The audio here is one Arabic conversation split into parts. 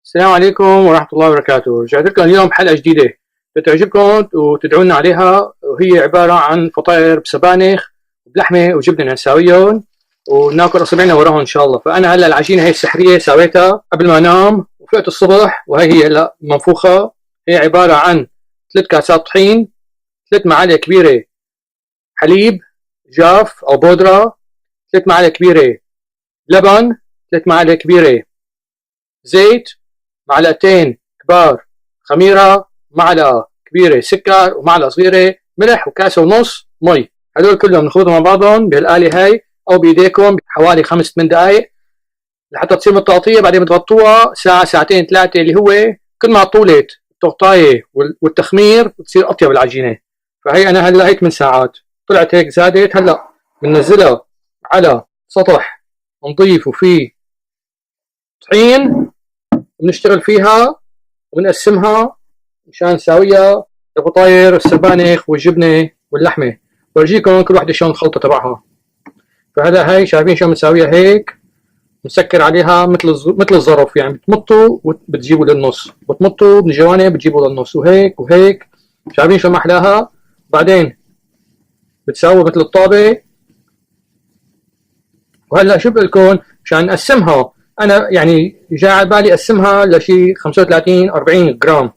السلام عليكم ورحمة الله وبركاته. رجعت لكم اليوم بحلقة جديدة بتعجبكم وتدعونا عليها، وهي عبارة عن فطاير بسبانخ بلحمة وجبنة نساويهم وناكل أصابعنا وراهم إن شاء الله. فأنا هلا العجينة هي السحرية سويتها قبل ما أنام وفقت الصبح، وهي هلا منفوخة. هي عبارة عن 3 كاسات طحين، 3 معالق كبيرة حليب جاف أو بودرة، 3 معالق كبيرة لبن، 3 معالق كبيرة زيت، معلقتين كبار خميرة، معلقة كبيرة سكر، ومعلقة صغيرة ملح، وكاسة ونص مي. هدول كلهم نخلطهم مع بعضهم بهالآلة هاي أو بإيديكم حوالي 5-8 دقايق لحتى تصير مطاطية. بعدين بتغطوها ساعة ساعتين 3، اللي هو كل ما طولت التغطاية والتخمير بتصير أطيب العجينة. فهي أنا هلا هيك من ساعات طلعت هيك زادت. هلا بننزلها على سطح نظيف وفيه طحين، وبنشتغل فيها ونقسمها مشان نساويها الفطاير السبانخ والجبنة واللحمة. ورجيكم كل وحدة شلون الخلطة تبعها. فهذا هاي شايفين شلون بنساويها هيك، بنسكر عليها مثل الظرف، يعني بتمطوا وبتجيبوا للنص، بتمطوا من الجوانب بتجيبوا للنص، وهيك وهيك. شايفين شلون محلاها. بعدين بتساووا مثل الطابة. وهلا شو بقول لكم مشان نقسمها، انا يعني جاي على بالي اقسمها لشي 35 40 جرام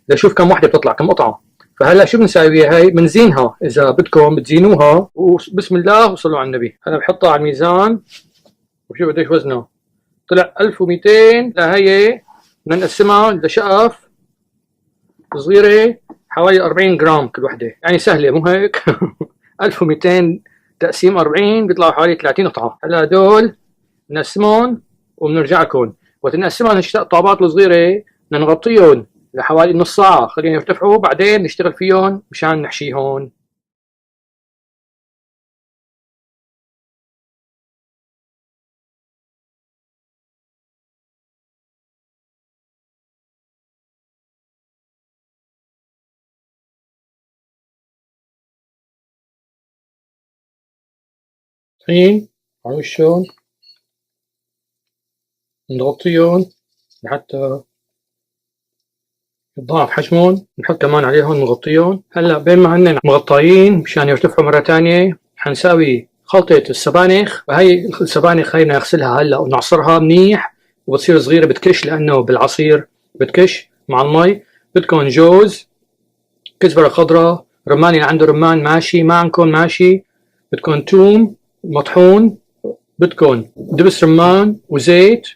لشوف كم وحده بتطلع كم قطعه. فهلا شو بنساويها هي، بنزينها اذا بدكم بتزينوها، وبسم الله وصلوا على النبي. هلا بحطها على الميزان وشوف قديش وزنها، طلع 1200. لا هي بدنا نقسمها لشقف صغيره حوالي 40 جرام كل وحده، يعني سهله مو هيك 1200 تقسيم 40 بيطلعوا حوالي 30 قطعه. هلا هدول بنقسمهم وبنرجع لكم. وقت نقسمهم الطابات الصغيره بدنا نغطيهم لحوالي نص ساعه خليهم يرتفعوا، بعدين نشتغل فيهم مشان نحشيهم. طحين على وشهم نغطيهم لحتى يتضاعف حجمهم، نحط كمان عليهم نغطيهم. هلا بين ما هن مغطايين مشان يرتفعوا مره ثانيه حنساوي خلطه السبانخ. وهي السبانخ هي نغسلها هلا ونعصرها منيح وبتصير صغيره بتكش، لانه بالعصير بتكش مع المي. بدكم جوز، كزبره خضراء، رمان اللي عنده رمان ماشي، ما عندكم ماشي. بدكم توم مطحون، بدكم دبس رمان وزيت،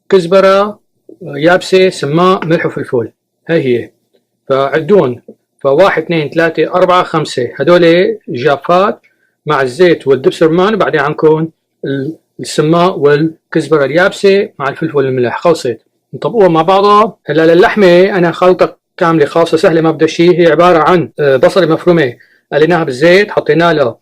كزبره يابسه، سماء، ملح وفلفل. هاي هي. فعدون، فواحد 2 3 4 5 هدول جافات مع الزيت والدبس الرمان، وبعدين عندكم السماء والكزبره اليابسه مع الفلفل والملح. خلصت نطبقوها مع بعضها. هلا للحمه انا خلطه كامله خاصه سهله ما بدها شيء. هي عباره عن بصله مفرومه قليناها بالزيت، حطينا لها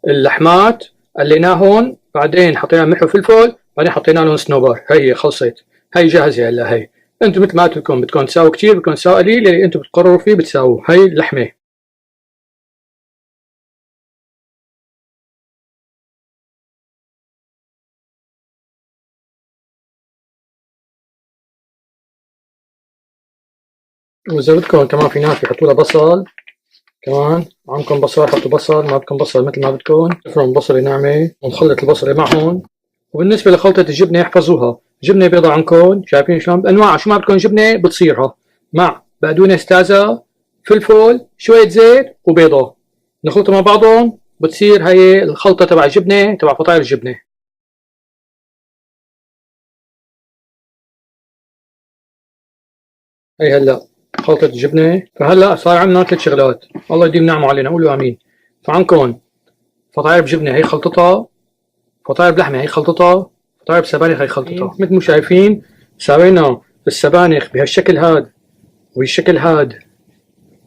اللحمات قليناهم، بعدين حطينا ملح وفلفل، بعدين حطينا لهم صنوبر. هي خلصت، هي جاهزه. هلا هي انتم مثل ما بدكم تساووا كثير، بدكم تساووا قليل، اللي انتم بتقرروا فيه بتساووا. هي اللحمه. واذا بدكم كمان في ناس بيحطوا لها بصل كمان. عندكم بصل حطوا بصل، ما بدكم بصل مثل ما بدكم. افرموا بصله ناعمه ونخلط البصله معهم. وبالنسبه لخلطه الجبنه احفظوها، جبنه بيضاء عندكم شايفين شلون بانواع، شو ما بدكم جبنه بتصيرها مع بقدونس تازه، فلفل، شويه زيت وبيضه، نخلطهم مع بعضهم بتصير هي الخلطه تبع الجبنه تبع فطاير الجبنه. هي هلا خلطة الجبنة. فهلا صار عندنا 3 شغلات، الله يديم نعمه علينا، قولوا امين. فعندكم فطاير بجبنة هي خلطتها، فطاير بلحمة هي خلطتها، فطاير بسبانخ هي خلطتها. مثل ما شايفين سوينا السبانخ بهالشكل هاد وبهالشكل هاد،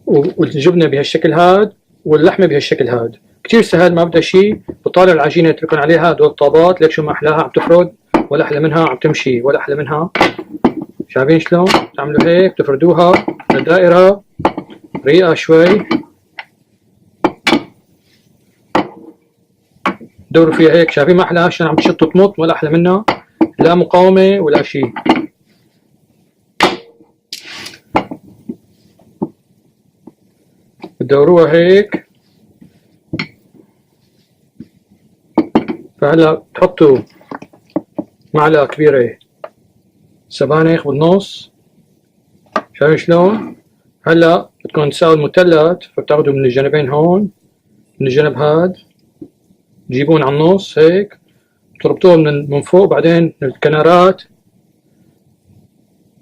والجبنة بهالشكل هاد، واللحمة بهالشكل هاد. كتير سهل ما بدها شيء. بطالع العجينة تركن عليها هدول الطابات، ليك شو ما احلاها عم تفرد، ولا احلى منها عم تمشي، ولا احلى منها. شايفين شلون تعملوا هيك، تفردوها الدائرة رقيقة شوي، دوروا فيها هيك. شايفين ما احلاها شلون عم تشط وتمط، ولا احلى منها، لا مقاومة ولا شيء. بتدوروها هيك. فهلا بتحطوا معلقة كبيرة سبانخ بالنص، شايفين شلون؟ هلا بدكم تساووا المثلث، فبتاخذوا من الجانبين هون، من الجنب هاد تجيبون على النص هيك، تربطوهم من فوق، بعدين من الكنارات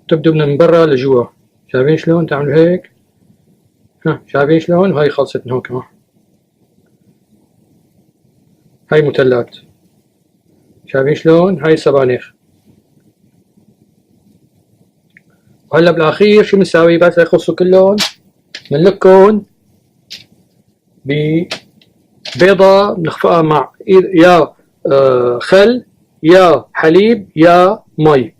تبدوا من برا لجوا. شايفين شلون تعملوا هيك؟ ها شايفين شلون؟ وهي خلصت من هون كمان. هاي مثلث، شايفين شلون؟ هاي سبانخ. وهلا بالاخير شو بنساوي بس ليخلصوا كلهم؟ بنلكهم ببيضة بنخفقها مع يا خل يا حليب يا مي.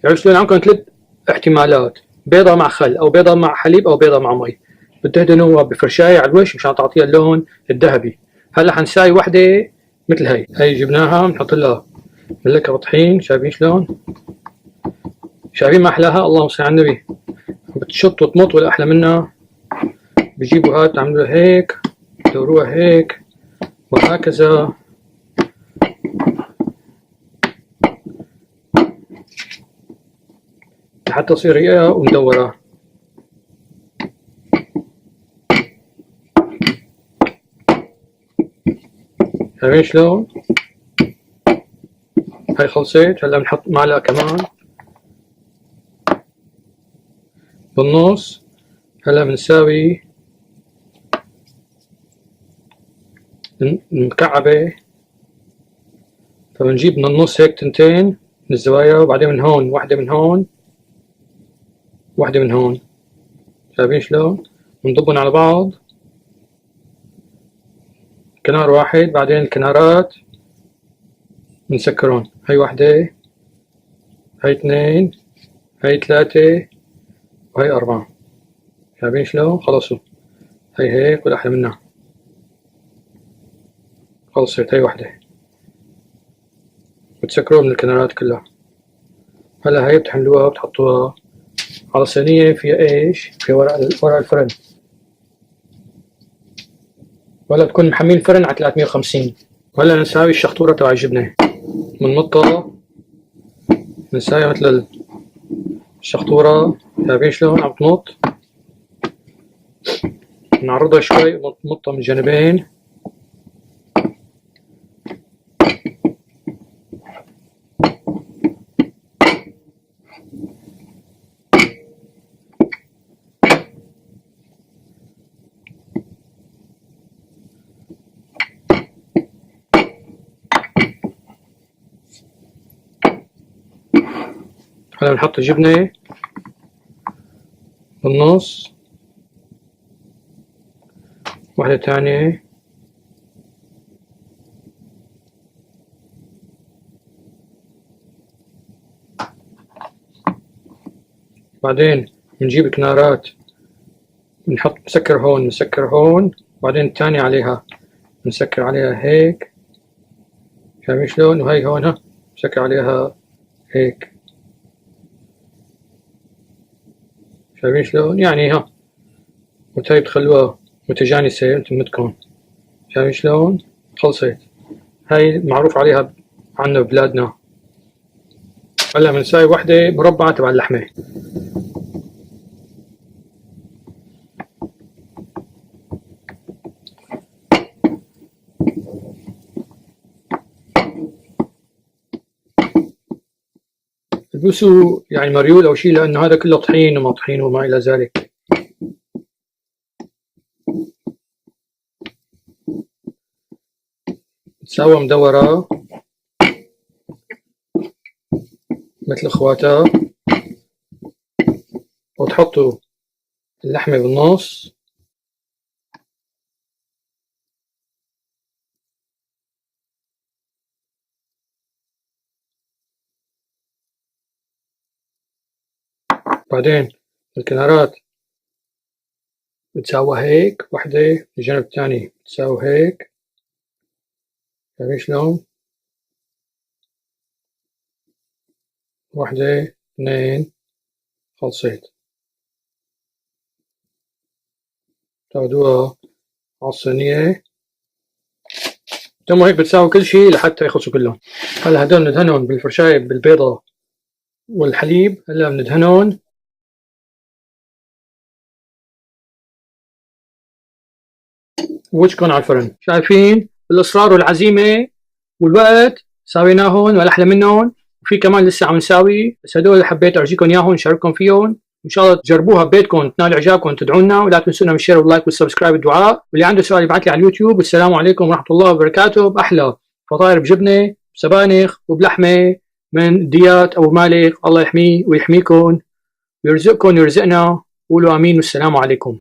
عرفت شلون؟ عندكم ثلاث احتمالات: بيضة مع خل او بيضة مع حليب او بيضة مع مي. بتدهنوها بفرشاية على الوش مشان تعطيها اللون الذهبي. هلا حنساوي وحدة مثل هي جبناها بنحط لها ملكها طحين. شايفين شلون؟ شايفين ما احلاها؟ اللهم صل على النبي. بتشط وتمط ولا احلى منها. بجيبوا هاد تعملوها هيك، تدوروها هيك وهكذا لحتى تصير رقيقة ومدورة. شايفين شلون؟ هاي خلصت. هلا بنحط معلقة كمان بالنص. هلا بنساوي المكعبة، فبنجيب من النص هيك تنتين من الزوايا، وبعدين من هون واحدة، من هون واحدة، من هون. شايفين شلون؟ بنضبن على بعض كنار واحد، بعدين الكنارات بنسكرون. هاي واحدة، هاي اثنين، هاي ثلاثة، وهي أربعة. شايفين شلون؟ خلصوا. هي هيك ولا أحلى منها. خلصت هي واحدة. بتسكروها من الكنارات كلها. هلا هي بتحملوها وبتحطوها على صينية فيها ايش؟ فيها ورق الفرن، ولا بتكون محمين الفرن على 350. وهلا نساوي الشخطورة تبع الجبنة. بنمطها بنساويها مثل الشخطورة. شايفين شلون عم تمط؟ نعرضها شوي ونمطها من الجانبين. هلا بنحط الجبنة بالنص، واحدة تانية، بعدين بنجيب كنارات بنحط مسكر هون مسكر هون، بعدين الثانية عليها بنسكر عليها هيك. شايفين شلون؟ وهي هون ها مسكر عليها هيك. شايفين شلون؟ يعني ها وهي بتخلوها متجانسة مثل ما بدكم. شايفين شلون؟ خلصت. هاي معروف عليها عنا ببلادنا. هلا بنساوي وحدة مربعة تبع اللحمة. البسوا يعني مريول أو شيء، لأنه هذا كله طحين وما طحين وما إلى ذلك. بتساوى مدورة مثل اخواتها، وتحطوا اللحمة بالنص، بعدين الكنارات بتساوى هيك، وحدة الجانب الثاني بتساوي هيك. شايفين شلون؟ واحدة اثنين. خلصت. تاخدوها على الصينية. تمو هيك بتساوي كل شيء لحتى يخلصوا كلهم. هلا هدول ندهنهم بالفرشاية بالبيضة والحليب. هلا بندهنهم ووجهكم على الفرن. شايفين الإصرار والعزيمة والوقت ساويناهن ولا أحلى منهم. وفي كمان لسه عم نساوي، بس هدول حبيت أرجيكم إياهم نشارككم فيهم. إن شاء الله تجربوها ببيتكم تنال إعجابكم تدعونا، ولا تنسونا من الشير واللايك والسبسكرايب والدعاء. واللي عنده سؤال يبعث لي على اليوتيوب. والسلام عليكم ورحمة الله وبركاته. بأحلى فطاير بجبنة بسبانخ وبلحمة من ديات أبو مالك. الله يحميه ويحميكم ويرزقكم ويرزقنا. قولوا آمين والسلام عليكم.